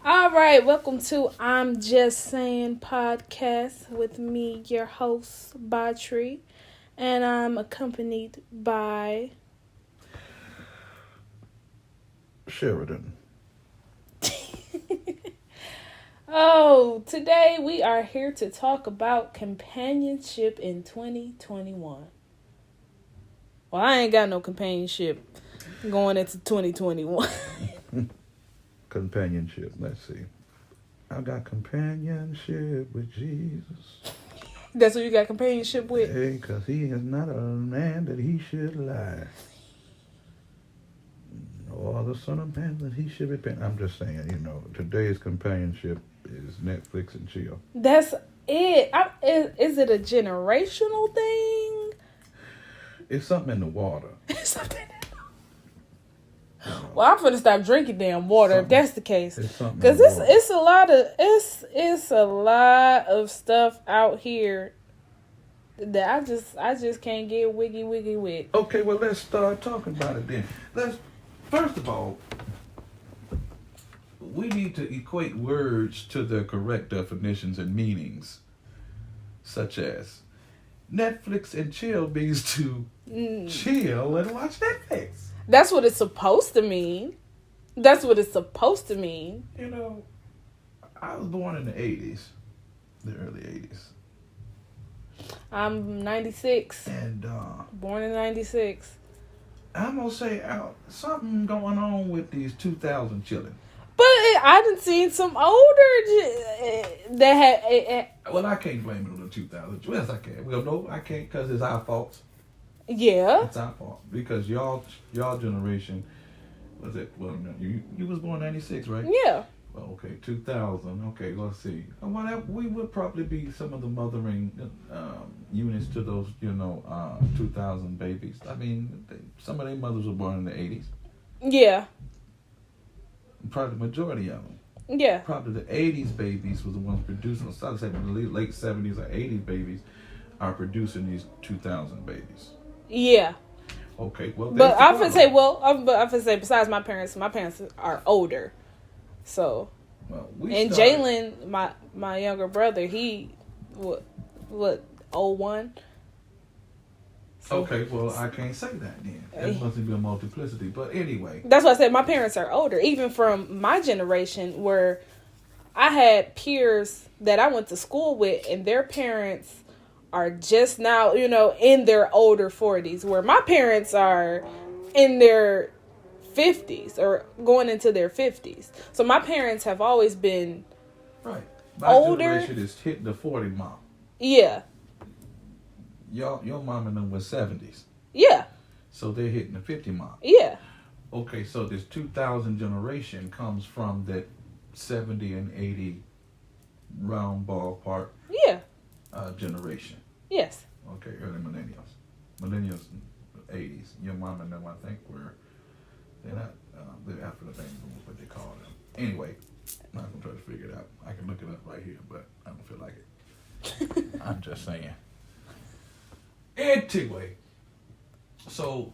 All right, welcome to I'm Just Saying podcast with me, your host, Bottre, and I'm accompanied by Sheridan. Oh, today we are here to talk about companionship in 2021. Well, I ain't got no companionship going into 2021. Companionship. Let's see. I got companionship with Jesus. That's what you got companionship with? Hey, because he is not a man that he should lie. Or the son of man that he should repent. I'm just saying, today's companionship is Netflix and chill. That's it. Is it a generational thing? It's something in the water. Well, I'm gonna stop drinking damn water if that's the case, because it's a lot of stuff out here that I just can't get wiggy with. Okay, well let's start talking about it then. First of all, we need to equate words to their correct definitions and meanings, such as Netflix and chill means to chill and watch Netflix. That's what it's supposed to mean. I was born in the 80s, the early 80s. I'm 96. And born in 96. I'm going to say something going on with these 2000 children. But I done seen some older that had... Well, I can't blame it on the 2000s. Yes, I can. Well, no, I can't because it's our fault. Yeah. It's our fault. Because y'all generation, was it? Well, you was born 96, right? Yeah. Well, okay, 2000. Okay, let's see. Well, we would probably be some of the mothering units to those, 2000 babies. I mean, some of their mothers were born in the 80s. Yeah. Probably the majority of them. Yeah. Probably the 80s babies was the ones producing. So I'd say the late 70s or 80s babies are producing these 2000 babies. Yeah. Okay, well, but I'm gonna say, besides my parents are older, so. Well, and Jalen, my younger brother, he what 01. So, okay, well, I can't say that then. That must be a multiplicity. But anyway, that's why I said my parents are older, even from my generation, where I had peers that I went to school with, and their parents are just now, in their older 40s, where my parents are in their 50s or going into their 50s. So my parents have always been right. My older. Generation is hitting the 40 mark. Yeah. Your mom and them was 70s. Yeah. So they're hitting the 50 mark. Yeah. Okay, so this 2000 generation comes from that 70 and 80 round ballpark. Yeah. Generation. Yes. Okay, early millennials. Millennials, 80s. Your mom and them, I think, they're not, they're after the baby boomers, what they call them. Anyway, I'm not going to try to figure it out. I can look it up right here, but I don't feel like it. I'm just saying. Anyway, so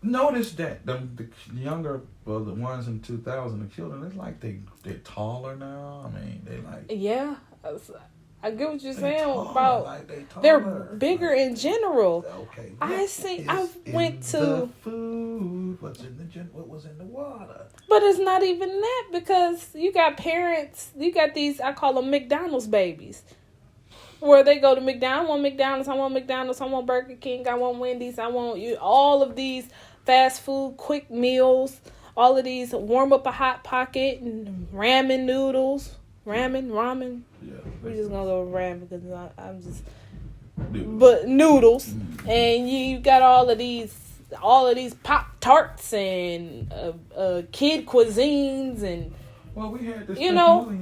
notice that the younger, well, the ones in 2000, the children, it's like they're taller now. I mean, they like... Yeah. I get what you're saying about like they're bigger in general. Okay. I went to the food. What was in the water? But it's not even that, because you got parents. You got these. I call them McDonald's babies, where they go to McDonald's. I want McDonald's. I want McDonald's. I want Burger King. I want Wendy's. I want all of these fast food, quick meals. All of these warm up a hot pocket and ramen noodles. Ramen. Yeah, we're just gonna go with ramen because I'm just. Noodles. But noodles, and you got all of these Pop Tarts and kid cuisines and we had this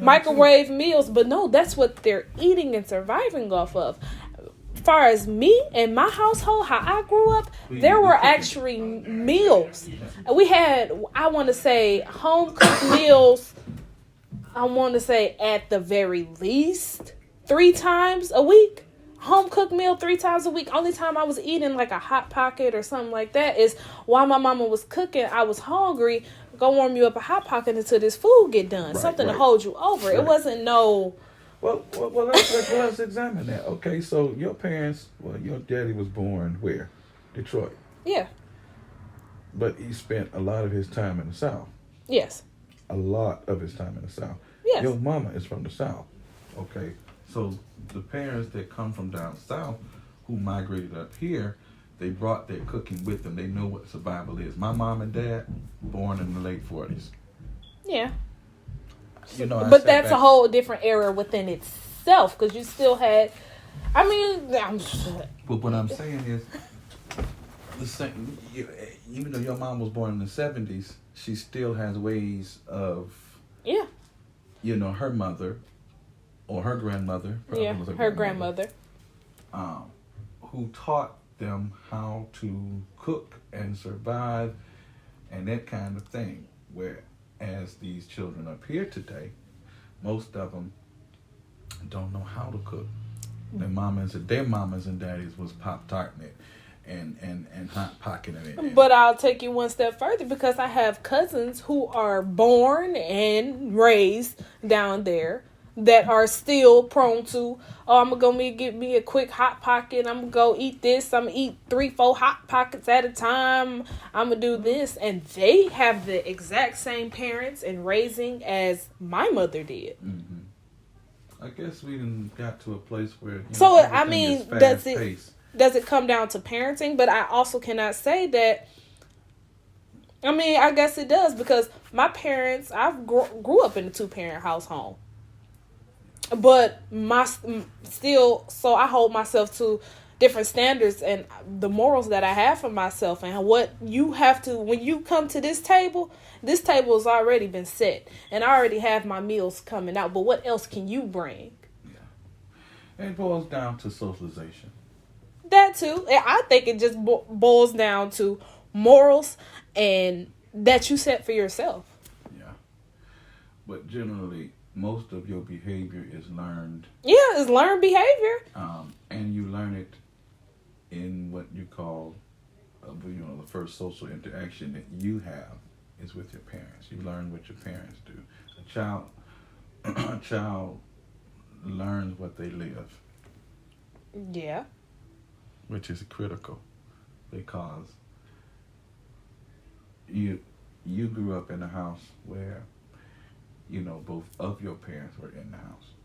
microwave meals. But no, that's what they're eating and surviving off of. As far as me and my household, how I grew up, there were actually meals. We had, I want to say, home cooked meals. I want to say at the very least 3 times a week. Home cooked meal 3 times a week. Only time I was eating like a Hot Pocket or something like that is while my mama was cooking. I was hungry, go warm you up a hot pocket until this food get done. Right, Something right. to hold you over. Right. It wasn't no. Well, let's examine that. Okay, so your parents, your daddy was born where? Detroit. Yeah. But he spent a lot of his time in the South. Yes. A lot of his time in the South. Yes. Your mama is from the South. Okay, so the parents that come from down South who migrated up here, they brought their cooking with them. They know what survival is. My mom and dad, born in the late 40s. Yeah. You know, but that's a whole different era within itself, because you still had, I mean, but what I'm saying is, even though your mom was born in the 70s, she still has ways of, yeah, her mother or her grandmother, her grandmother, who taught them how to cook and survive and that kind of thing. Whereas these children up here today, most of them don't know how to cook. Their mamas and daddies was Pop-Tarting it and hot pocketing it. But I'll take you one step further, because I have cousins who are born and raised down there that are still prone to, I'm going to get me a quick hot pocket. I'm going to go eat this. I'm going to eat 3-4 hot pockets at a time. I'm going to do this. And they have the exact same parents and raising as my mother did. Mm-hmm. I guess we done got to a place where, so, I mean, does it come down to parenting? But I also cannot say that. I mean, I guess it does, because my parents, I grew up in a 2-parent household. But so I hold myself to different standards and the morals that I have for myself, and what you have to, when you come to this table has already been set, and I already have my meals coming out, but what else can you bring? Yeah. It boils down to socialization. That too. I think it just boils down to morals and that you set for yourself. Yeah. But generally, most of your behavior is learned. Yeah, it's learned behavior. And you learn it in what you call, the first social interaction that you have is with your parents. You learn what your parents do. A child learns what they live. Yeah. Which is critical, because you grew up in a house where both of your parents were in the house.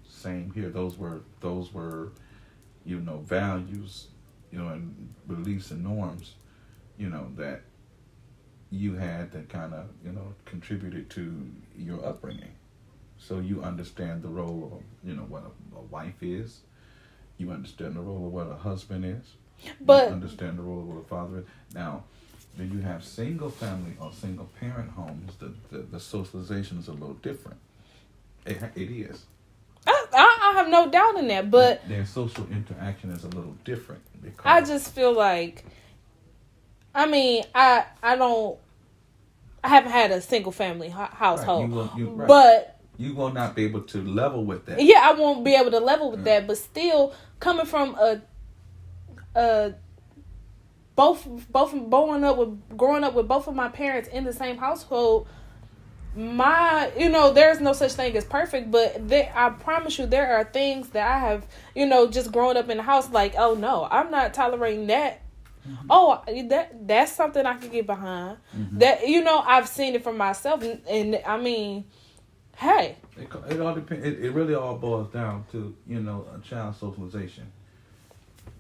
Same here. Those were values, and beliefs and norms, that you had that kind of, contributed to your upbringing. So you understand the role of, what a wife is. You understand the role of what a husband is. But you understand the role of what a father is. Now, when you have single family or single parent homes, the socialization is a little different. It is. I have no doubt in that, but their social interaction is a little different, because I just feel like, I mean, I haven't had a single family household, right. But you will not be able to level with that. Yeah, I won't be able to level with that, but still, coming from growing up with both of my parents in the same household, there's no such thing as perfect, but I promise you there are things that I have, just growing up in the house, like, oh no, I'm not tolerating that. Mm-hmm. Oh, that's something I can get behind. Mm-hmm. That, I've seen it for myself, and I mean, hey. It all depends. It really all boils down to, a child's socialization.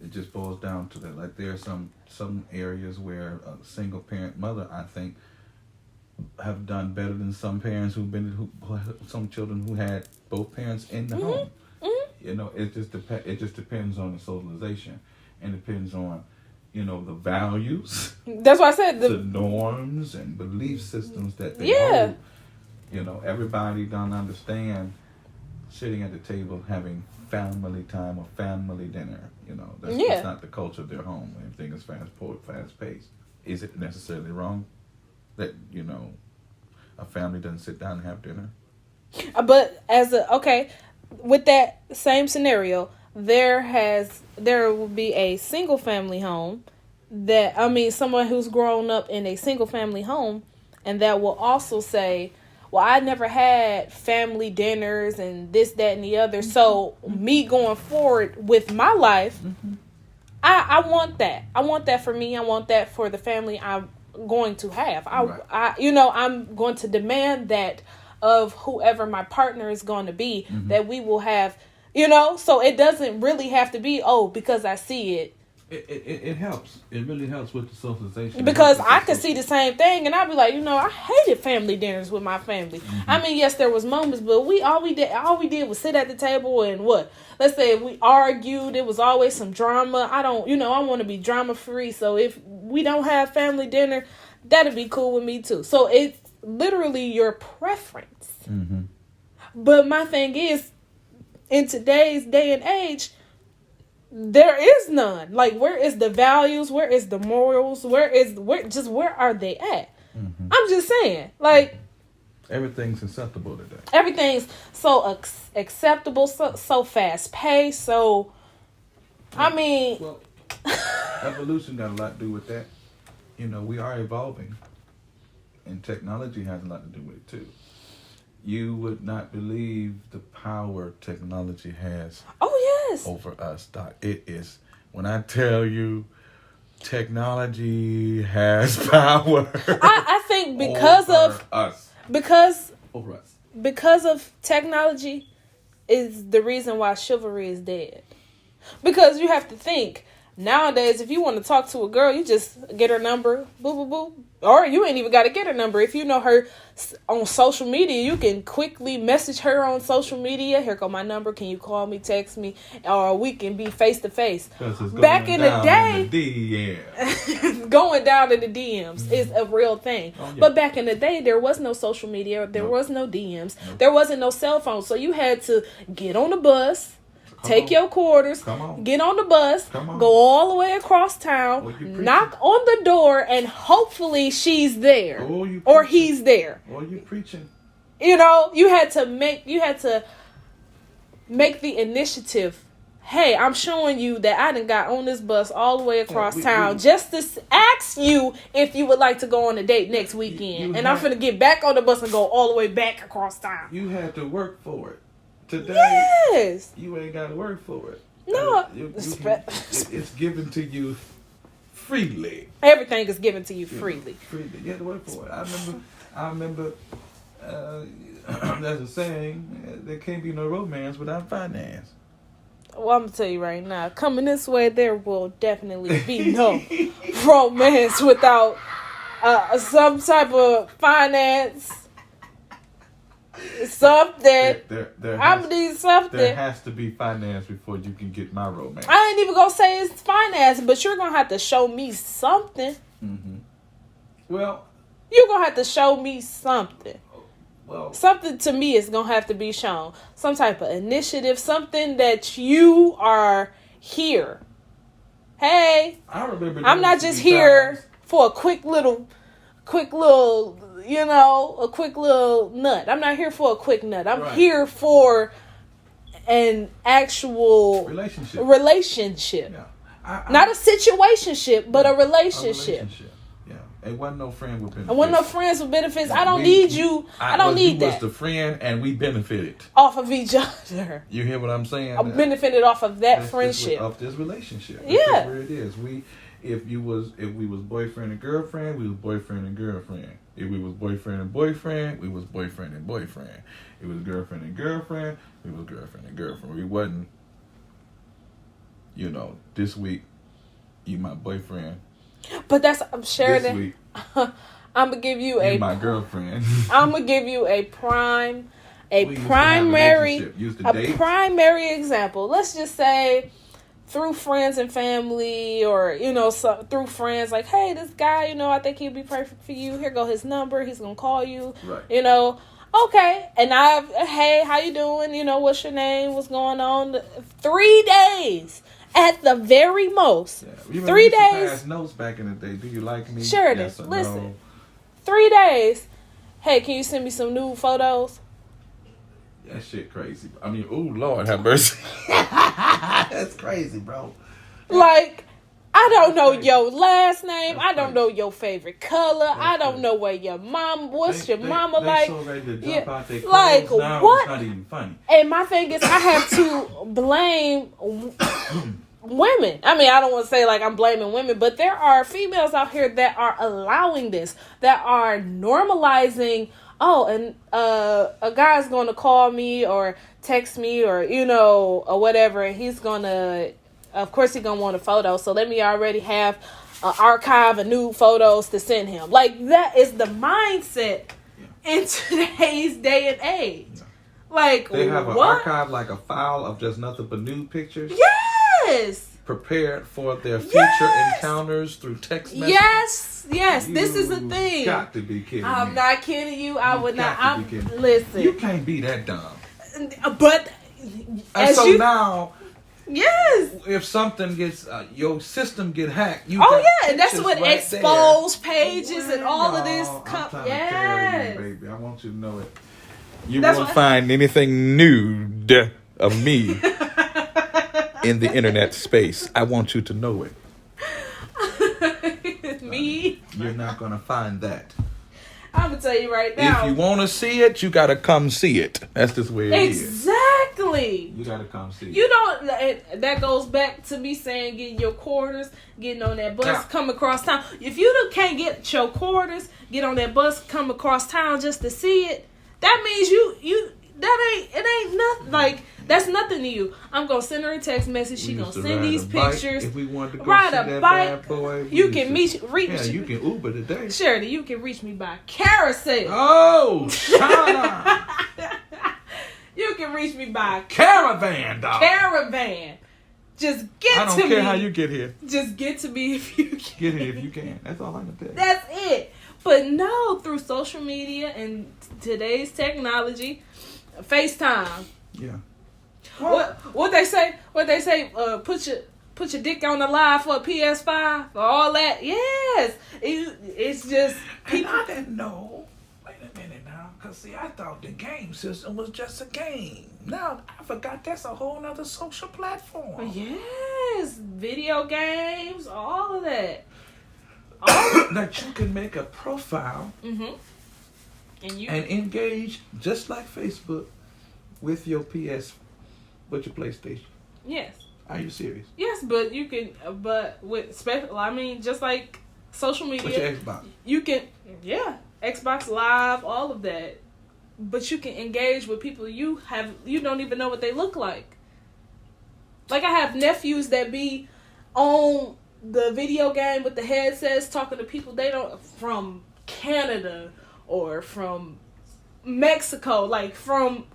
It just boils down to that. Like, there are some areas where a single parent mother, I think, have done better than some parents some children who had both parents in the home. Mm-hmm. It just depends on the socialization, and depends on, the values. That's why I said the norms and belief systems that they hold. Everybody don't understand sitting at the table having family time or family dinner. That's not the culture of their home. Everything is fast paced. Is it necessarily wrong that, a family doesn't sit down and have dinner? But with that same scenario, there will be a single family home someone who's grown up in a single family home, and that will also say, well, I never had family dinners and this, that, and the other. So me going forward with my life, I want that. I want that for me. I want that for the family I'm going to have. I'm going to demand that of whoever my partner is going to be, that we will have, so it doesn't really have to be, because I see it. It helps. It really helps with the socialization. Because I could see the same thing, and I'd be like, I hated family dinners with my family. I mean, yes, there was moments, but all we did was sit at the table and what? Let's say if we argued, there was always some drama. I want to be drama free. So if we don't have family dinner, that'd be cool with me too. So it's literally your preference. But my thing is, in today's day and age, there is none. Like, where is the values? Where is the morals? Where are they at? I'm just saying, like, everything's acceptable today. Everything's so acceptable, so fast paced. So, I mean, evolution got a lot to do with that. We are evolving, and technology has a lot to do with it too. You would not believe the power technology has. Oh, yes. Over us, Doc. It is. When I tell you, technology has power. I think because of us. Over us. Because of technology is the reason why chivalry is dead. Because you have to think, nowadays, if you want to talk to a girl, you just get her number, boo, boo, boo. Or you ain't even got to get her number. If you know her on social media, you can quickly message her on social media. Here go my number. Can you call me, text me? Or we can be face to face. Back in the day, going down in the DMs is a real thing. Oh, yeah. But back in the day, there was no social media. There was no DMs. There wasn't no cell phone. So you had to get on the bus. Take your quarters, get on the bus, go all the way across town, knock on the door, and hopefully she's there or he's there. Or you preaching. You had to make the initiative. Hey, I'm showing you that I done got on this bus all the way across town just to ask you if you would like to go on a date next weekend. I'm finna get back on the bus and go all the way back across town. You had to work for it. Today, yes. You ain't got to work for it. No. It's given to you freely. Everything is given to you freely. Freely. You have to work for it. I remember there's a saying, there can't be no romance without finance. Well, I'm going to tell you right now, coming this way, there will definitely be no romance without some type of finance. Something. I need something. There has to be finance before you can get my romance. I ain't even gonna say it's finance, but you're gonna have to show me something. Well, you're gonna have to show me something. Well, something to me is gonna have to be shown. Some type of initiative, something that you are here. Hey, I'm not just here for a quick little. A quick little nut. I'm not here for a quick nut. I'm here for an actual relationship. Yeah. Not a situationship, but a relationship. Yeah. It wasn't no friend with benefits. I wasn't no friends with benefits. I don't need you. I don't need that. You was the friend and we benefited. Off of each other. You hear what I'm saying? I benefited off of that friendship. Off this relationship. Yeah. That's where it is. If we was boyfriend and girlfriend, we was boyfriend and girlfriend. If we was boyfriend and boyfriend, we was boyfriend and boyfriend. If it was girlfriend and girlfriend, we was girlfriend and girlfriend. We wasn't, this week, you my boyfriend. But that's, Sheridan. This week, I'm going to give you my girlfriend. I'm going to give you a primary example. Let's just say, through friends and family, or through friends, like, hey, this guy, I think he'd be perfect for you. Here go his number. He's gonna call you. Right. Okay. And hey, how you doing? What's your name? What's going on? 3 days at the very most. Yeah. 3 days. Pass notes back in the day. Do you like me? Sheridan, yes or listen. No? 3 days. Hey, can you send me some nude photos? That shit crazy. I mean, oh Lord have mercy. That's crazy, bro. Like, I I don't know your last name. I don't know your favorite color. I don't know where your mom. What's your mama like? So ready to jump out their like now, what? It's not even funny. And my thing is, I have to blame women. I mean, I don't want to say like I'm blaming women, but there are females out here that are allowing this, that are normalizing. Oh, and a guy's going to call me or text me or, or whatever, and he's going to, of course he's going to want a photo, so let me already have an archive of nude photos to send him. Like, that is the mindset in today's day and age. Yeah. Like, they have an archive, like a file of just nothing but nude pictures. Yes! Prepared for their future encounters through text messages. Yes. This is a thing. You got to be kidding me. I'm not kidding you. I would not. Listen. You can't be that dumb. But now, yes, if something gets your system get hacked, and that's what right exposed pages and all of this. Yes, baby, I want you to know it. You won't find anything nude of me in the internet space. I want you to know it. Me? You're not gonna find that. I'm gonna tell you right now. If you want to see it, you gotta come see it. That's just the way it is. Exactly. You gotta come see it. You don't. That goes back to me saying getting your quarters, getting on that bus, come across town. If you can't get your quarters, get on that bus, come across town just to see it. That means you. It ain't nothing. Like, that's nothing to you. I'm gonna send her a text message. She gonna send these pictures. If we wanted to go ride see a that bike, bad boy, you can reach. Yeah, you can Uber today. Sheridan, you can reach me by carousel. Oh, shut up. You can reach me by caravan, dog. Caravan. Just get to me. I don't care how you get here. Just get to me if you can. Get here if you can. That's all I can tell you. That's it. But no, through social media and today's technology, FaceTime. Yeah. What they say? What they say? Put your dick on the live for a PS5 or all that. Yes, it's just people. And I didn't know. Wait a minute now, cause see, I thought the game system was just a game. Now I forgot that's a whole nother social platform. Yes, video games, all of that. That you can make a profile. Mm-hmm. And engage just like Facebook with your with your PlayStation. Yes. Are you serious? Yes, but you can. But with special, I mean, just like social media. With your Xbox. You can, Xbox Live, all of that. But you can engage with people you don't even know what they look like. Like, I have nephews that be on the video game with the headsets talking to people they don't, from Canada or from Mexico, like from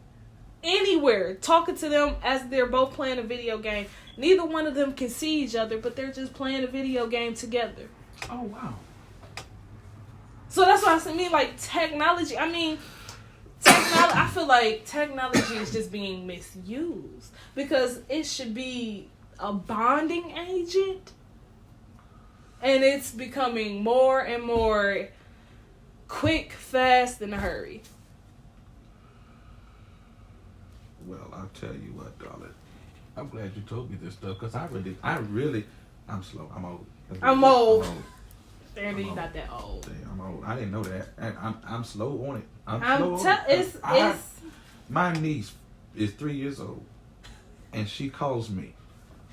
anywhere, talking to them as they're both playing a video game. Neither one of them can see each other, but they're just playing a video game together. Oh, wow. So that's what I mean, like, technology. I mean, I feel like technology is just being misused because it should be a bonding agent, and it's becoming more and more quick, fast, in a hurry. Well, I'll tell you what, darling. I'm glad you told me this stuff because I'm slow. I'm old. I'm old. Danny, you're not that old. I'm old. I didn't know that. And I'm slow on it. My niece is 3 years old, and she calls me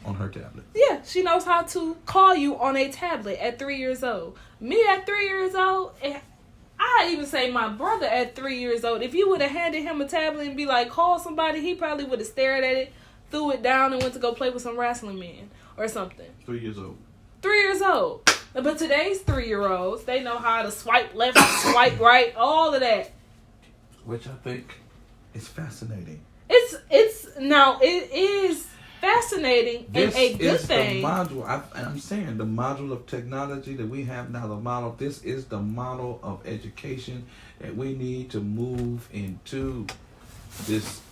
on her tablet. Yeah, she knows how to call you on a tablet at 3 years old. Me at 3 years old, I even say my brother at 3 years old, if you would have handed him a tablet and be like, call somebody, he probably would have stared at it, threw it down, and went to go play with some wrestling men or something. 3 years old. 3 years old. But today's 3-year-olds, they know how to swipe left, swipe right, all of that. Which I think is fascinating. It is fascinating and a good thing. The module, I'm saying the module of technology that we have now, this is the model of education that we need to move into. This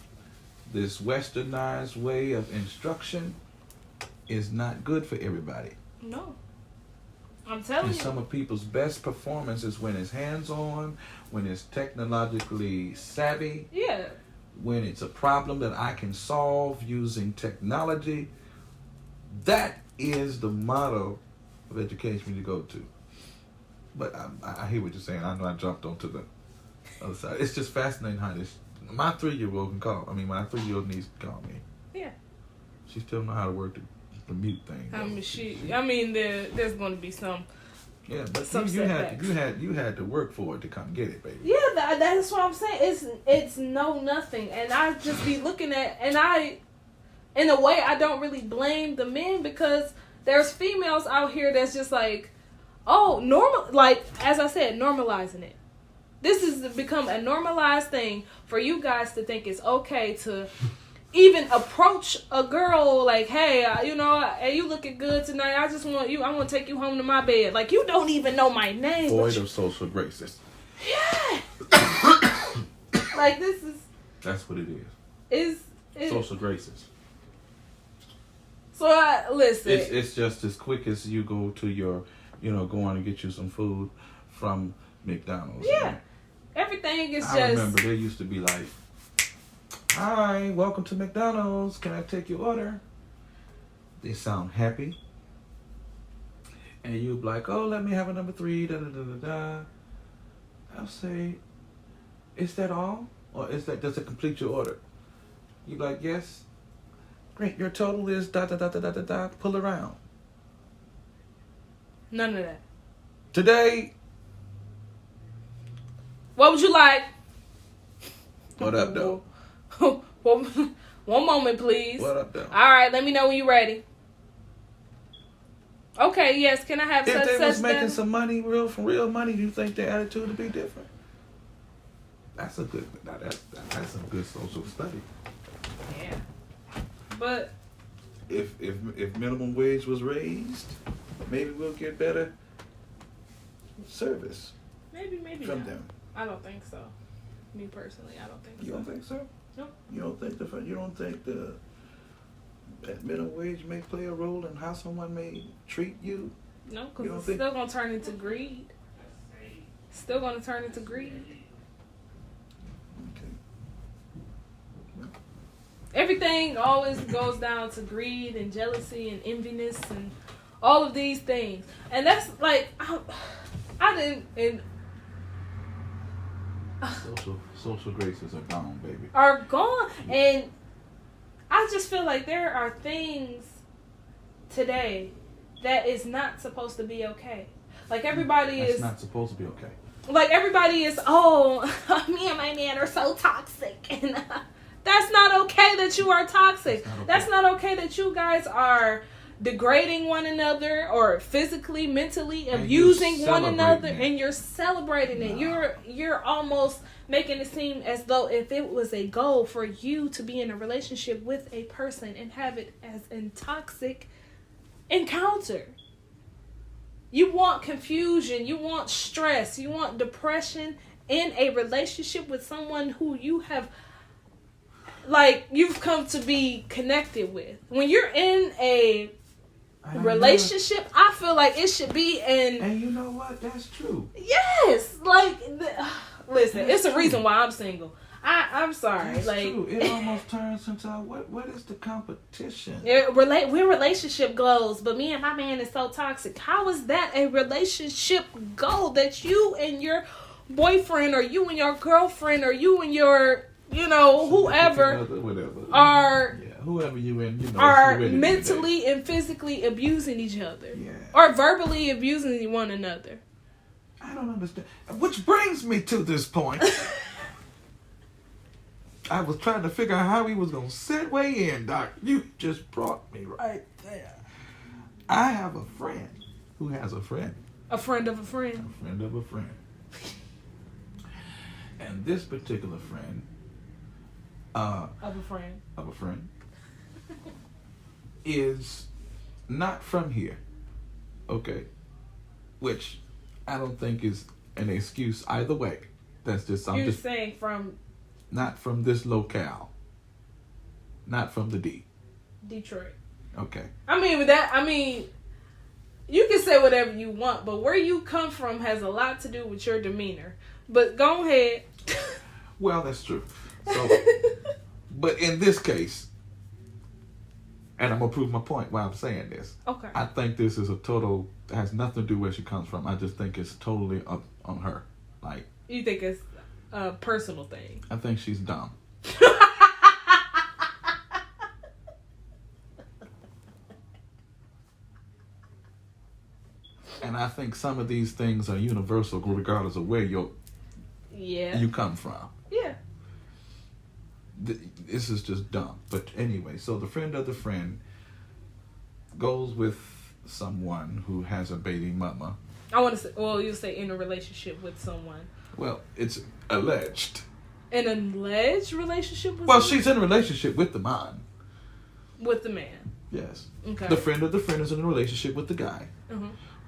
westernized way of instruction is not good for everybody. No. I'm telling you. Some of people's best performance is when it's hands-on, when it's technologically savvy. Yeah. When it's a problem that I can solve using technology. That is the motto of education to go to. But I hear what you're saying. I know I jumped onto the other side. It's just fascinating how this. My 3-year-old can call. I mean, my 3-year-old niece can call me. Yeah. She still know how to work the mute thing. There's going to be some. Yeah, but some you had to work for it to come get it, baby. Yeah, that's what I'm saying. It's nothing, and I just be looking at, and in a way, I don't really blame the men because there's females out here that's just like, oh, normal, like as I said, normalizing it. This has become a normalized thing for you guys to think it's okay to even approach a girl like, hey, hey, you looking good tonight. I want to take you home to my bed. Like, you don't even know my name. Void of social graces. Yeah. Like, this is. That's what it is. Social graces. So, listen. It's just as quick as you go to your, go on and get you some food from McDonald's. Yeah. Everything is I remember there used to be like, hi, welcome to McDonald's. Can I take your order? They sound happy. And you'd be like, oh, let me have a number 3, da-da-da-da-da. I'll say, is that all? Or does it complete your order? You'd be like, yes. Great, your total is da-da-da-da-da-da. Pull around. None of that. Today. What would you like? What up, though? One moment, please. What up, though? All right, let me know when you're ready. Okay, yes. Can I have such? If they was making some money, real money, do you think their attitude would be different? That's a good. That's a good social study. Yeah, but if minimum wage was raised, maybe we'll get better service. Maybe from not. them. I don't think so. Me personally, I don't think so. You don't think so? Nope. You don't think that minimum wage may play a role in how someone may treat you? No, because it's still gonna turn into greed. Still gonna turn into greed. Okay. Well. Everything always goes down to greed and jealousy and enviness and all of these things, and that's like I didn't. Social graces are gone, baby. Are gone, and I just feel like there are things today that is not supposed to be okay. Like everybody That's is not supposed to be okay. Like everybody is, me and my man are so toxic, and that's not okay that you are toxic. That's not okay that you guys are degrading one another or physically, mentally abusing one another, and you're celebrating it. You're almost making it seem as though if it was a goal for you to be in a relationship with a person and have it as a toxic encounter. You want confusion, you want stress, you want depression in a relationship with someone who you have, like, you've come to be connected with. When you're in a relationship, I feel like it should be in... And you know what? That's true. Yes! Like, listen, it's a reason why I'm single. I'm sorry. That's like true. It almost turns into what is the competition? We're relationship goals, but me and my man is so toxic. How is that a relationship goal that you and your boyfriend or you and your girlfriend or you and your whoever are whoever you in are mentally and physically abusing each other or verbally abusing one another? I don't understand. Which brings me to this point. I was trying to figure out how we was going to segue in, Doc. You just brought me right there. I have a friend who has a friend. A friend of a friend. A friend of a friend. And this particular friend... of a friend. Is not from here. Okay? Which I don't think is an excuse either way. That's just... You're saying from... Not from this locale. Not from the D. Detroit. Okay. I mean, you can say whatever you want, but where you come from has a lot to do with your demeanor. But go ahead. Well, that's true. So, but in this case, And I'm going to prove my point while I'm saying this. Okay. I think this is has nothing to do where she comes from. I just think it's totally up on her. Like, you think it's a personal thing? I think she's dumb. And I think some of these things are universal regardless of where you come from. Yeah. This is just dumb. But anyway, so the friend of the friend goes with someone who has a baby mama. I want to say, well, you say in a relationship with someone. Well, it's alleged. An alleged relationship with Well, someone? she's in a relationship with the man. With the man. Yes. Okay. The friend of the friend is in a relationship with the guy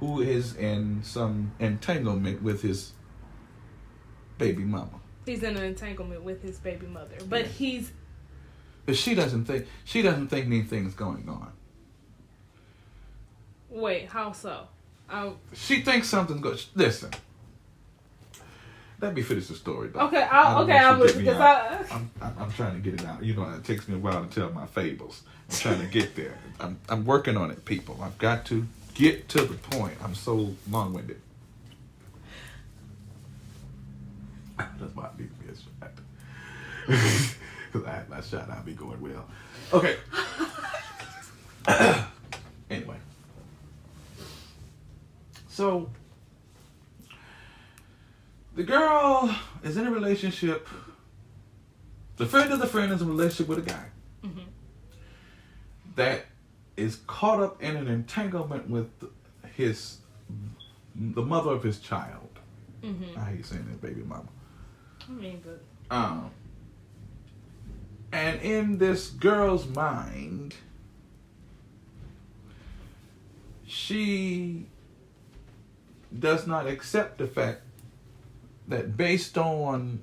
who is in some entanglement with his baby mama. He's in an entanglement with his baby mother. But But she doesn't think anything's going on. Wait, how so? She thinks something's going. Listen, let me finish the story. Though. Okay, I'm listening because I'm trying to get it out. You know, it takes me a while to tell my fables. I'm trying to get there. I'm working on it, people. I've got to get to the point. I'm so long-winded. That's why I need to be a shot. Because I had my shot, I'll be going well. Okay. Anyway. So, the girl is in a relationship. The friend of the friend is in a relationship with a guy that is caught up in an entanglement with the mother of his child. I hate saying that, baby mama. I mean, but and in this girl's mind, she does not accept the fact that based on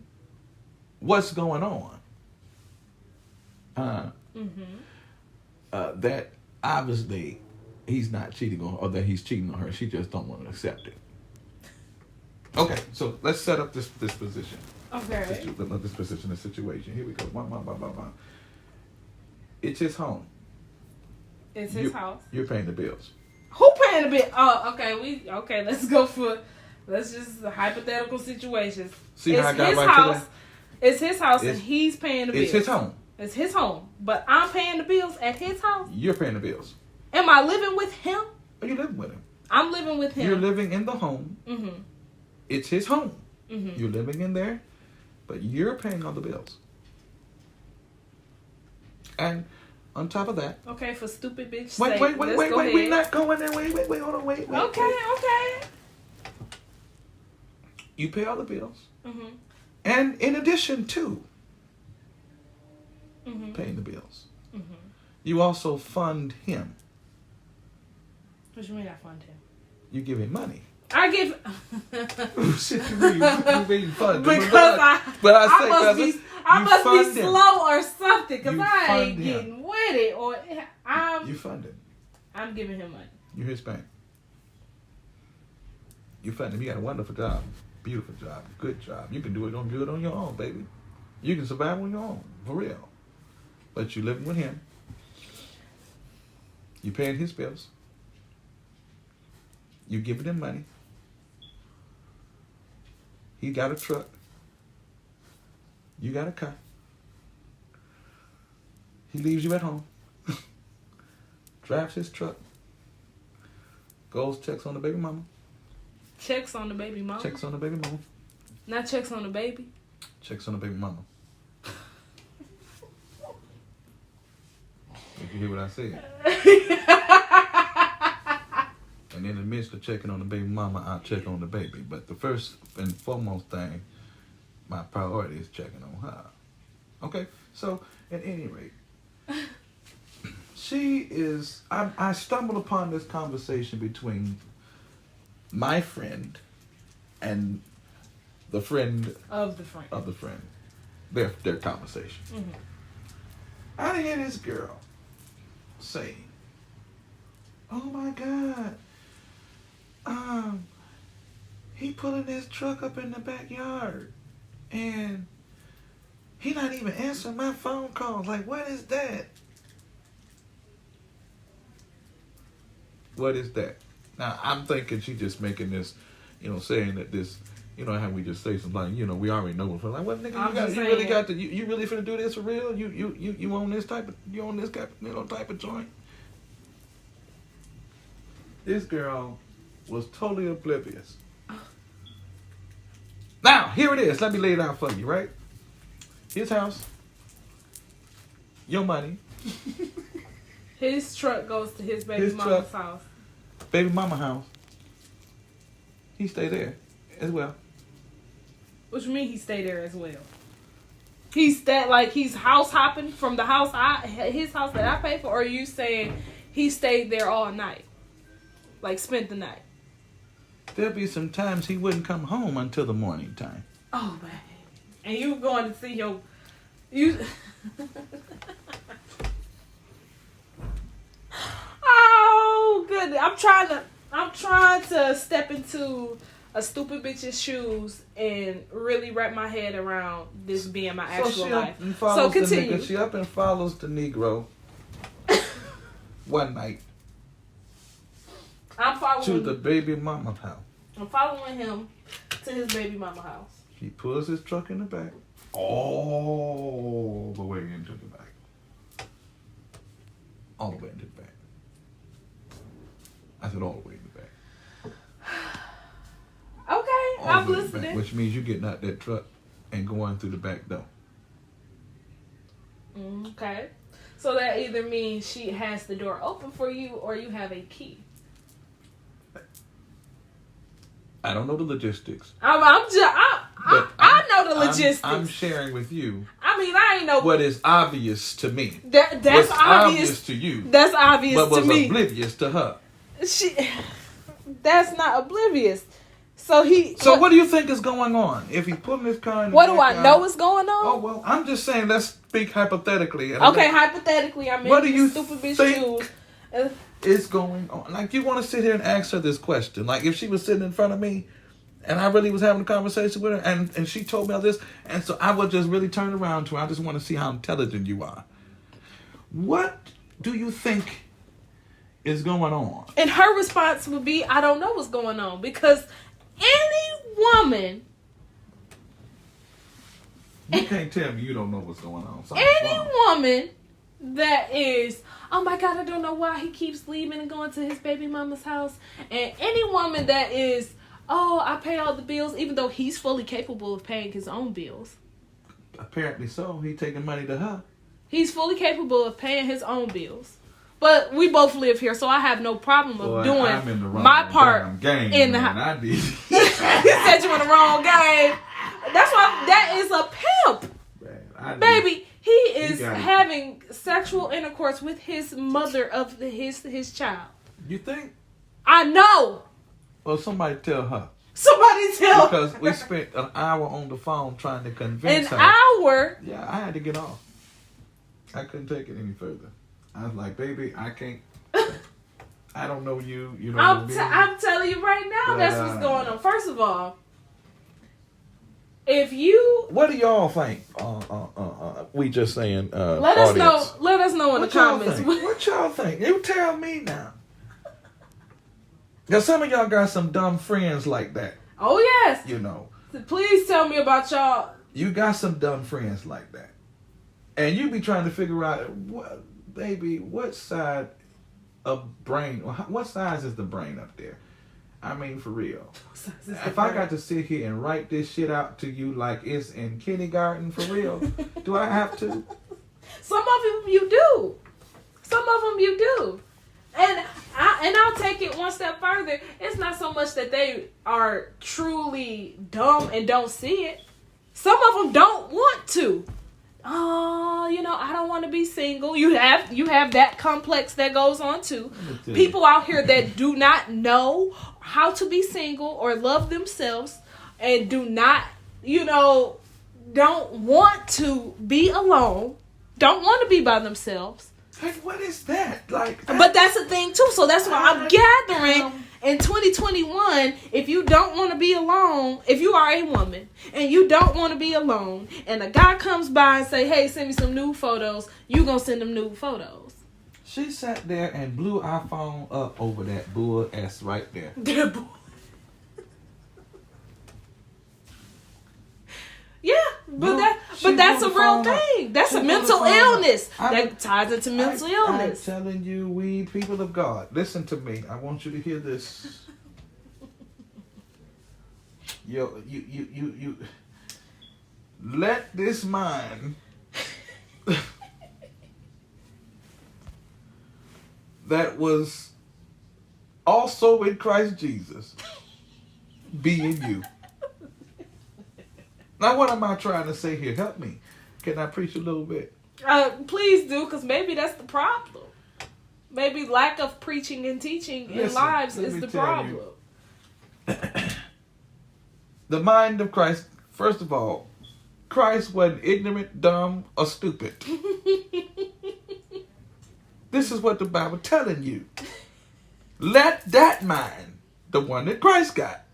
what's going on, that obviously he's not cheating on her, or that he's cheating on her. She just don't want to accept it. Okay, so let's set up this position. okay. This position, this situation. Here we go. It's his home. It's his house. You're paying the bills. Who paying the bill? Oh, okay. Let's just hypothetical situations. See how I got his right house. to that? It's his house, and he's paying the bills. It's his home. It's his home, but I'm paying the bills at his house. You're paying the bills. Am I living with him? Are you living with him? I'm living with him. You're living in the home. It's his home. Mm-hmm. You're living in there, but you're paying all the bills. And on top of that, okay, for stupid bitch. Wait, we're not going there. Wait, hold on, wait. Okay. You pay all the bills. Mm-hmm. And in addition to Mm-hmm. paying the bills, Mm-hmm. you also fund him. What you mean I fund him? You give him money. I give. Shit, you mean fund him. Because I must be him. slow or something, because You I fund ain't him. getting with it, or You fund him. I'm giving him money. You're his bank. You fund him. You got a wonderful job, beautiful job, good job. You can do it on your own, baby. You can survive on your own, for real. But you living with him. You paying his bills. You giving him money. He got a truck. You got a car. He leaves you at home. Drives his truck. Goes, checks on the baby mama. Checks on the baby mama? Checks on the baby mama. Not checks on the baby? Checks on the baby mama. Did you hear what I said? And in the midst of checking on the baby mama, I'll check on the baby. But the first and foremost thing, my priority is checking on her. Okay? So, at any rate, I stumbled upon this conversation between my friend and the friend of the friend. Of the friend. Their conversation. Mm-hmm. I hear this girl say, "Oh my God, he pulling his truck up in the backyard, and he not even answering my phone calls. Like, what is that?" What is that? Now, I'm thinking she's just making this, saying that this, how we just say something, we already know. Like, what nigga, you really got to, you really finna do this for real? You on this type of, type of joint? This girl was totally oblivious. Now, here it is. Let me lay it out for you, right? His house, your money. His truck goes to his baby mama's house. Baby mama house. He stay there as well. What you mean he stay there as well? He's house hopping from the house his house that I pay for, or are you saying he stayed there all night? Like spent the night? There'll be some times he wouldn't come home until the morning time. Oh, man. And you going to see you. Oh, goodness. I'm trying to step into a stupid bitch's shoes and really wrap my head around this being my actual life. So continue. She up and follows the Negro one night. I'm following to the baby mama's house. I'm following him to his baby mama house. He pulls his truck in the back, all the way into the back. All the way into the back. I said all the way in the back. Okay, I'm listening. Back, which means you getting out that truck and going through the back door. Okay. So that either means she has the door open for you or you have a key. I don't know the logistics. I know the logistics. I'm sharing with you. I mean, I ain't know what is obvious to me. That's obvious to you. That's obvious to me. But was oblivious to her. That's not oblivious. So what do you think is going on? If he putting his car in the what do I know is going on? Oh well, I'm just saying. Let's speak hypothetically. Okay, hypothetically, I'm in these stupid bitch shoes. Is going on. Like, you want to sit here and ask her this question. Like, if she was sitting in front of me and I really was having a conversation with her and she told me all this, and so I would just really turn around to her. I just want to see how intelligent you are. What do you think is going on? And her response would be, I don't know what's going on. Because any woman... You can't tell me you don't know what's going on. Any woman that is... Oh my God, I don't know why he keeps leaving and going to his baby mama's house. And any woman that is, I pay all the bills, even though he's fully capable of paying his own bills. Apparently so. He's taking money to her. He's fully capable of paying his own bills. But we both live here, so I have no problem of doing my part game, in the house. He said you in the wrong game. That's why that is a pimp. Baby. He is having sexual intercourse with his mother of his child. You think? I know. Well, somebody tell her. Somebody tell her. Because we spent an hour on the phone trying to convince her. An hour? Yeah, I had to get off. I couldn't take it any further. I was like, baby, I can't. I don't know you. You don't know me. I'm telling you right now, that's what's going on. First of all, if you... What do y'all think? We just saying, let us know. Let us know in the comments. What y'all think? You tell me now. Because some of y'all got some dumb friends like that. Oh, yes. So please tell me about y'all. You got some dumb friends like that. And you be trying to figure out, baby, what side of brain, what size is the brain up there? I mean, for real. If I got to sit here and write this shit out to you like it's in kindergarten, for real, do I have to? Some of them you do. Some of them you do. And I'll take it one step further. It's not so much that they are truly dumb and don't see it. Some of them don't want to. Oh, I don't want to be single. You have that complex that goes on too. People out here that do not know how to be single or love themselves and do not, don't want to be alone, don't want to be by themselves. Like, what is that? But that's the thing too. So that's why I'm gathering in 2021, if you don't want to be alone, if you are a woman and you don't want to be alone, and a guy comes by and say, hey, send me some nude photos, you gonna send them nude photos. She sat there and blew our phone up over that bull ass right there. Yeah, but that's a real thing. That's a mental illness. That ties into mental illness. I'm telling you, we people of God, listen to me. I want you to hear this. You let this mind that was also in Christ Jesus be in you. Now, what am I trying to say here? Help me. Can I preach a little bit? Please do, because maybe that's the problem. Maybe lack of preaching and teaching in lives is the problem. The mind of Christ, first of all, Christ wasn't ignorant, dumb, or stupid. This is what the Bible telling you. Let that mind, the one that Christ got,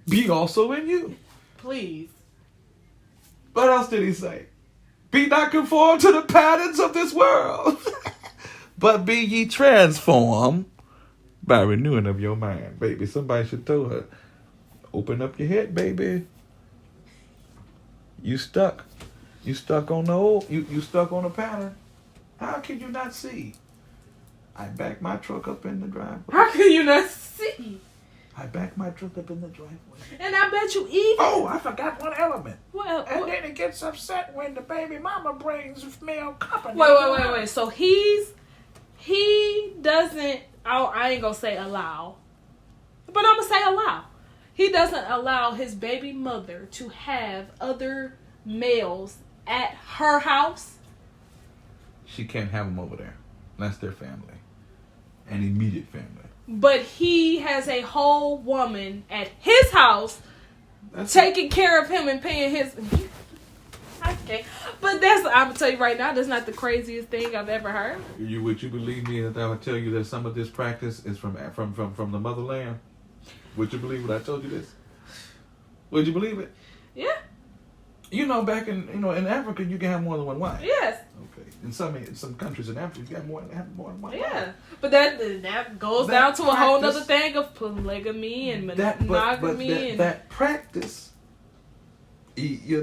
be also in you. Please. What else did he say? Be not conformed to the patterns of this world, but be ye transformed by renewing of your mind. Baby, somebody should tell her, open up your head, baby. You stuck. You stuck on the old. You stuck on a pattern. How can you not see? I backed my truck up in the driveway. How can you not see? I backed my truck up in the driveway. And I bet you even... Oh, I forgot one element. And then it gets upset when the baby mama brings male company. Wait. So he doesn't... I ain't gonna say allow. But I'm gonna say allow. He doesn't allow his baby mother to have other males at her house. She can't have them over there. That's their family. An immediate family. But he has a whole woman at his house taking care of him and paying his... Okay. But I'm going to tell you right now, that's not the craziest thing I've ever heard. Would you believe me that I would tell you that some of this practice is from the motherland? Would you believe what I told you this? Would you believe it? Yeah. You know, back in Africa, you can have more than one wife. Yes. Okay. In some countries in Africa, you have more than one wife. Yeah. But that goes down to a whole other thing of polygamy and monogamy. That practice, it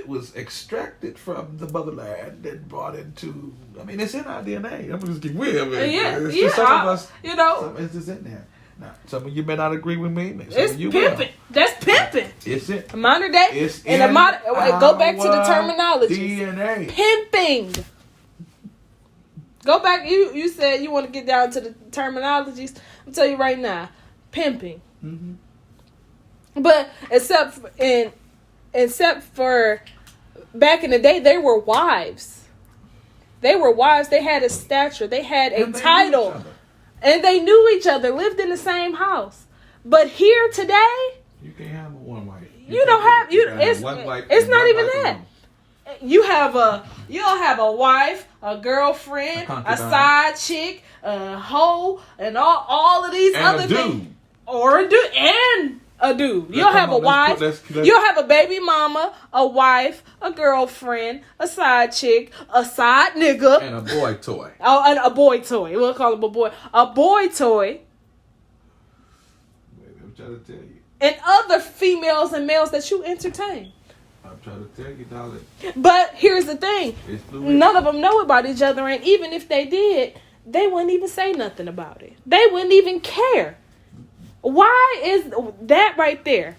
was extracted from the motherland and brought into. I mean, it's in our DNA. I'm just getting weird. It's just some of us. It's just in there. Now, some of you may not agree with me. It's pimping. That's pimping. It's it. Modern day. It's in a modern. Go back to the terminology. DNA. Pimping. Go back. You said you want to get down to the terminologies. I'll tell you right now. Pimping. Mm-hmm. But except for back in the day, they were wives. They were wives. They had a stature. They had a title. And they knew each other, lived in the same house. But here today, you can't have one wife. It's not even that. You'll have a wife, a girlfriend, a side chick, a hoe, and all of these and other things. Or a dude and a dude. You'll have a wife. You'll have a baby mama, a wife, a girlfriend, a side chick, a side nigga, and a boy toy. Oh, and a boy toy. We'll call him a boy. A boy toy. Baby, I'm trying to tell you. And other females and males that you entertain. I'm trying to tell you, darling. But here's the thing. None of them know about each other, and even if they did, they wouldn't even say nothing about it. They wouldn't even care. Why is that right there?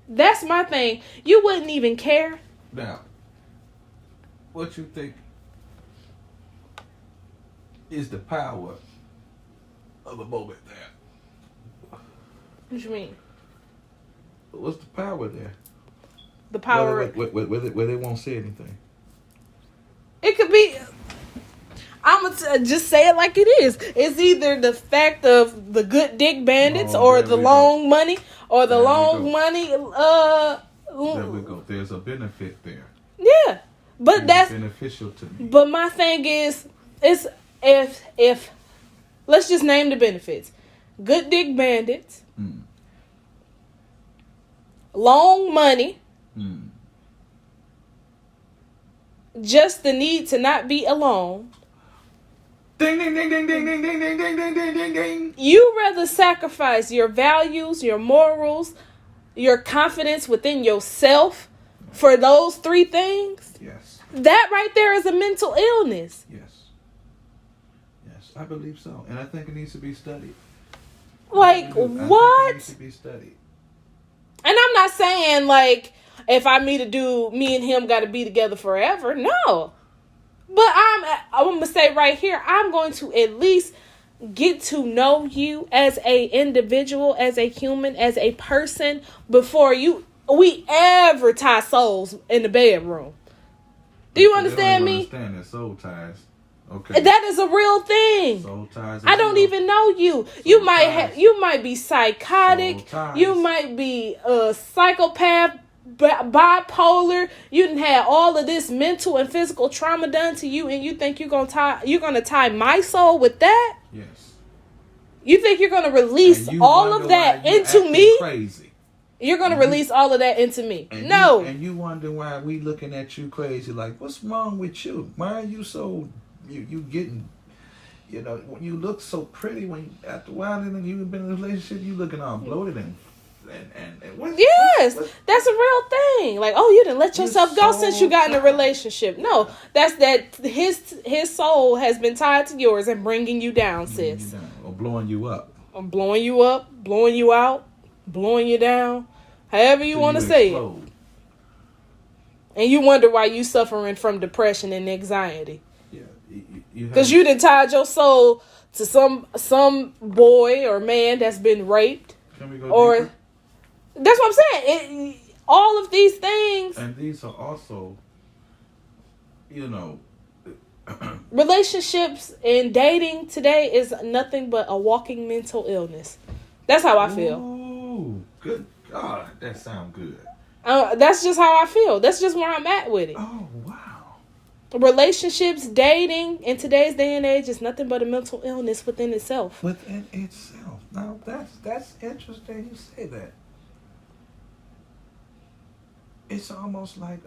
That's my thing. You wouldn't even care. Now, what you think is the power of the moment there? What you mean? What's the power there? The power... Where they won't say anything. It could be... I'm going to just say it like it is. It's either the fact of the good dick bandits or the long money or the long money. There we go. There's a benefit there. Yeah. But that's beneficial to me. But my thing is if let's just name the benefits. Good dick bandits. Long money. just the need to not be alone. Ding, ding, ding, ding, ding, ding, ding, ding, ding, ding, ding, ding, ding. You rather sacrifice your values, your morals, your confidence within yourself for those 3 things? Yes. That right there is a mental illness. Yes. Yes, I believe so. And I think it needs to be studied. Like, I think what? it needs to be studied. And I'm not saying, like, if I meet a dude, me and him got to be together forever. No. But I'm going to say right here, I'm going to at least get to know you as a individual, as a human, as a person before we ever tie souls in the bedroom. Do you understand me? I understand that soul ties. Okay. That is a real thing. Soul ties. I don't even know you. You might be psychotic. You might be a psychopath, bipolar. You done had all of this mental and physical trauma done to you, and you think you're gonna tie my soul with that? Yes. You think you're gonna release all of that into me? Crazy. You're gonna release all of that into me? And no. You wonder why we looking at you crazy? Like, what's wrong with you? Why are you so? You getting? You know, when you look so pretty, when after a while, and you've been in a relationship, you looking all bloated and yes, that's a real thing. Like, oh, you didn't let yourself go since you got in a relationship. No, that's that his soul has been tied to yours and bringing you down, sis. Or blowing you up. Or blowing you up, blowing you out, blowing you down. However you want to say it. And you wonder why you suffering from depression and anxiety. Yeah. Because you done tied your soul to some boy or man that's been raped. Can we go or deeper? That's what I'm saying. All of these things. And these are also, relationships and dating today is nothing but a walking mental illness. That's how I feel. Ooh, good God, that sounds good. That's just how I feel. That's just where I'm at with it. Oh, wow. Relationships, dating, in today's day and age is nothing but a mental illness within itself. Within itself. Now, that's interesting you say that. It's almost like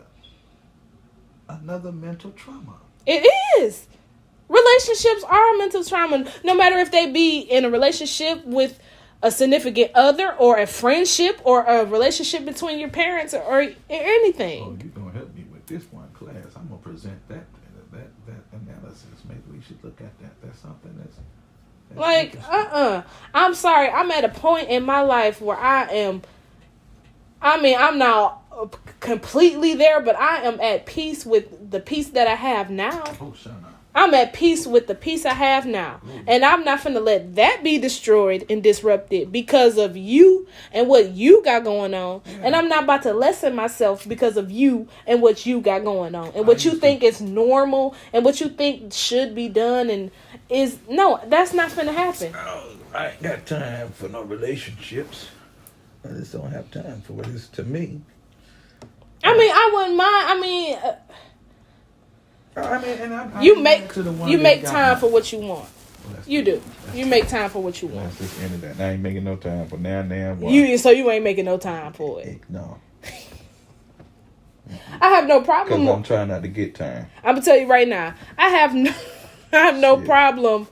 another mental trauma. It is. Relationships are mental trauma. No matter if they be in a relationship with a significant other or a friendship or a relationship between your parents or anything. Oh, you're going to help me with this one class. I'm going to present that analysis. Maybe we should look at that. That's something that's like, I'm sorry. I'm at a point in my life where I'm not completely there, but I am at peace with the peace that I have now. Oh, shut up. I'm at peace with the peace I have now. Ooh. And I'm not finna let that be destroyed and disrupted because of you and what you got going on. Yeah. And I'm not about to lessen myself because of you and what you got going on. And what you think is normal and what you think should be done and is... No, that's not finna happen. Oh, I ain't got time for no relationships. I just don't have time for what is to me. I mean, I wouldn't mind. You make time for what you want. Well, you do. You make time for what you want. That's just end of that. I ain't making no time for now. So you ain't making no time for it. No. I have no problem. Because I'm trying not to get time. I'm gonna tell you right now. I have no problem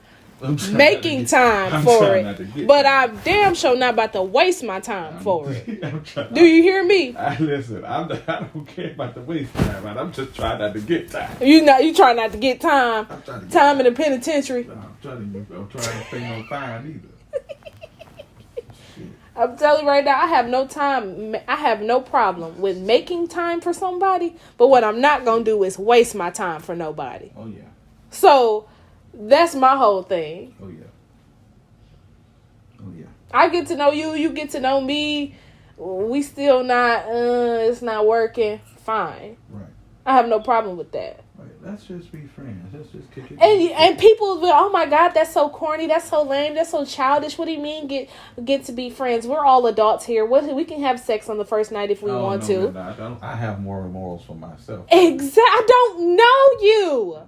making time for it, but I'm damn sure not about to waste my time for it. Do you hear me? Listen, I don't care about the waste time. I'm just trying not to get time. You try not to get time. Time in the penitentiary. No, I'm trying to pay no fine either. I'm telling you right now, I have no time. I have no problem with making time for somebody, but what I'm not gonna do is waste my time for nobody. Oh yeah. So. That's my whole thing. Oh, yeah. Oh, yeah. I get to know you. You get to know me. We still not, it's not working. Fine. Right. I have no problem with that. Right. Let's just be friends. Let's just kick it. And people will be, oh my God, that's so corny. That's so lame. That's so childish. What do you mean get to be friends? We're all adults here. We can have sex on the first night if we want to. No, I have moral morals for myself. Exactly. I don't know you.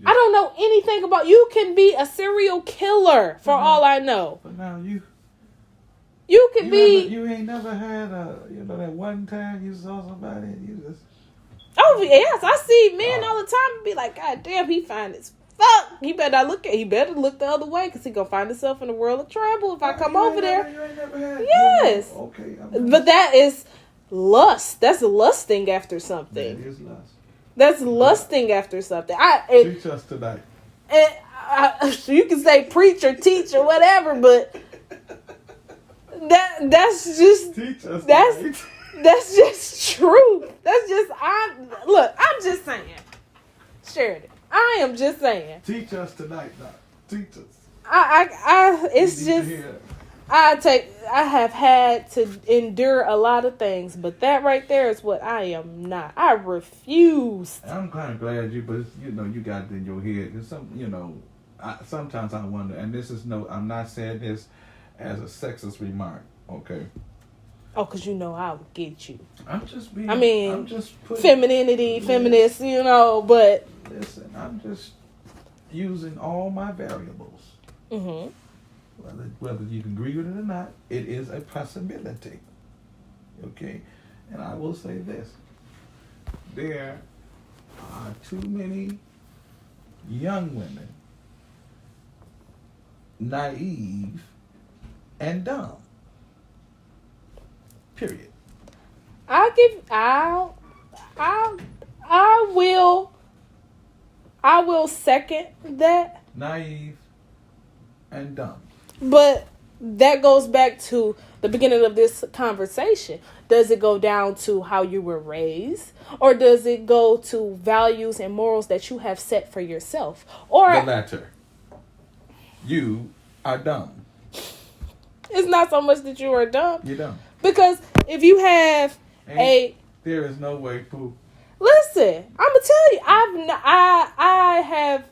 I don't know anything about you. Can be a serial killer for all I know. But now you could be. You ain't never had that one time you saw somebody and you just Oh yes, I see men all the time and be like, God damn, he fine as fuck. He better look the other way because he gonna find himself in a world of trouble if I come over there. You ain't never had. Yes. Okay. But that is lust. That's lusting after something. That is lust. That's lusting after something. Teach us tonight. You can say preach or teach or whatever, but that's just Teach us that's just truth. That's just I'm just saying, Sheridan. I am just saying. Teach us tonight, Doc. Teach us. It's just I have had to endure a lot of things, but that right there is what I am not. I refuse. I'm kind of glad you got it in your head. There's some, sometimes I wonder, and I'm not saying this as a sexist remark, okay? Oh, because I would get you. I'm just putting femininity, feminist, but. Listen, I'm just using all my variables. Mm-hmm. Whether you can agree with it or not, it is a possibility. Okay? And I will say this. There are too many young women naive and dumb. Period. I will second that. Naive and dumb. But that goes back to the beginning of this conversation. Does it go down to how you were raised? Or does it go to values and morals that you have set for yourself? Or the latter. You are dumb. It's not so much that you are dumb. You're dumb. Because if you have there is no way, Pooh. Listen, I'm gonna tell you, I have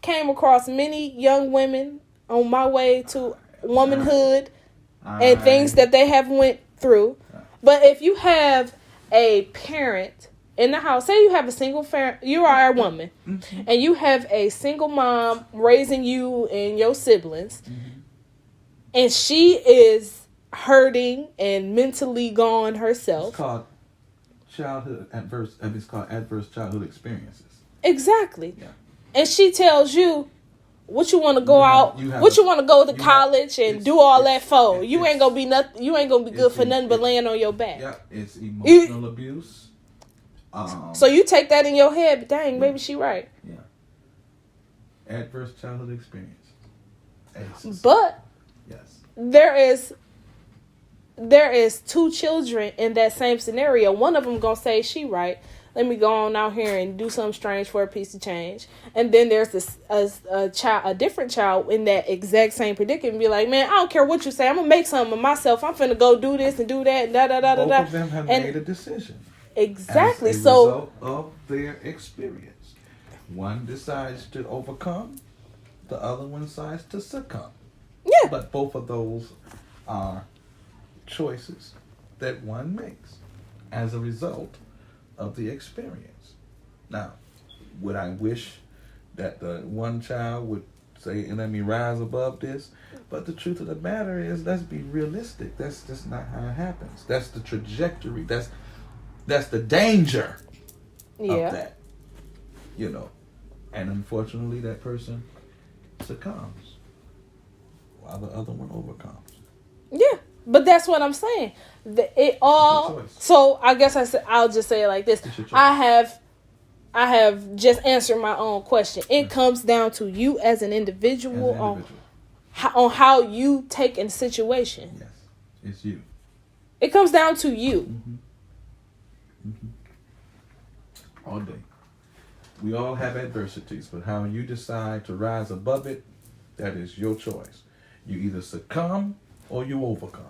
came across many young women on my way to womanhood and things that they have went through. But if you have a parent in the house, say you have a single parent, you are a woman, mm-hmm. and you have a single mom raising you and your siblings, mm-hmm. and she is hurting and mentally gone herself. It's called adverse childhood experiences. Exactly. Yeah. And she tells you what you want to go what you want to go to college and do all that for. You ain't gonna be nothing. You ain't gonna be good for nothing but laying on your back. Yeah, it's emotional abuse. So you take that in your head, but dang, maybe she right. Yeah. Adverse childhood experience. ACEs. But yes, there is two children in that same scenario. One of them gonna say she right. Let me go on out here and do something strange for a piece of change. And then there's a different child in that exact same predicament and be like, man, I don't care what you say. I'm going to make something of myself. I'm finna go do this and do that. And Both of them have made a decision. Exactly. As a result of their experience. One decides to overcome. The other one decides to succumb. Yeah. But both of those are choices that one makes as a result of the experience. Now, would I wish that the one child would say, and let me rise above this? But the truth of the matter is, let's be realistic. That's just not how it happens. That's the trajectory. That's the danger of that. And unfortunately, that person succumbs while the other one overcomes. Yeah. But that's what I'm saying. So I guess I'll just say it like this. I have just answered my own question. It comes down to you as an individual, on how you take a situation. Yes, it's you. It comes down to you. Mm-hmm. Mm-hmm. All day. We all have adversities, but how you decide to rise above it, that is your choice. You either succumb or you overcome.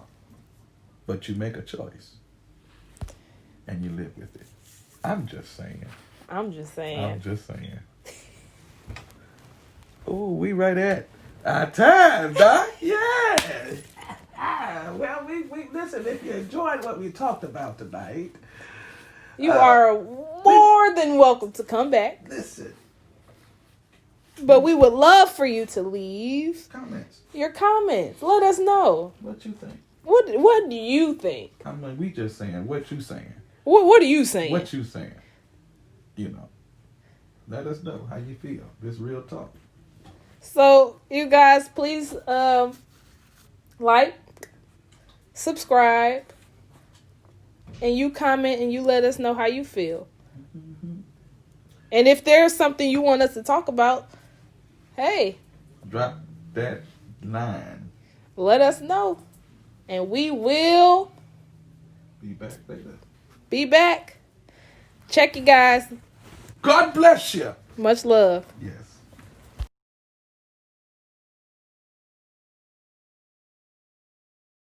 But you make a choice. And you live with it. I'm just saying. Oh, we right at our time, Doc. Yeah. Well, we listen, if you enjoyed what we talked about tonight, you are more than welcome to come back. Listen. But we would love for you to leave your comments. Let us know. What you think? What do you think? I mean, we just saying what you saying. What are you saying? What you saying? you know, let us know how you feel. This real talk. So, you guys, please like, subscribe, and you comment and you let us know how you feel. Mm-hmm. And if there's something you want us to talk about, hey, drop that line. let us know. And we will Be back later. be back. Check you guys. God bless you. Much love. Yes.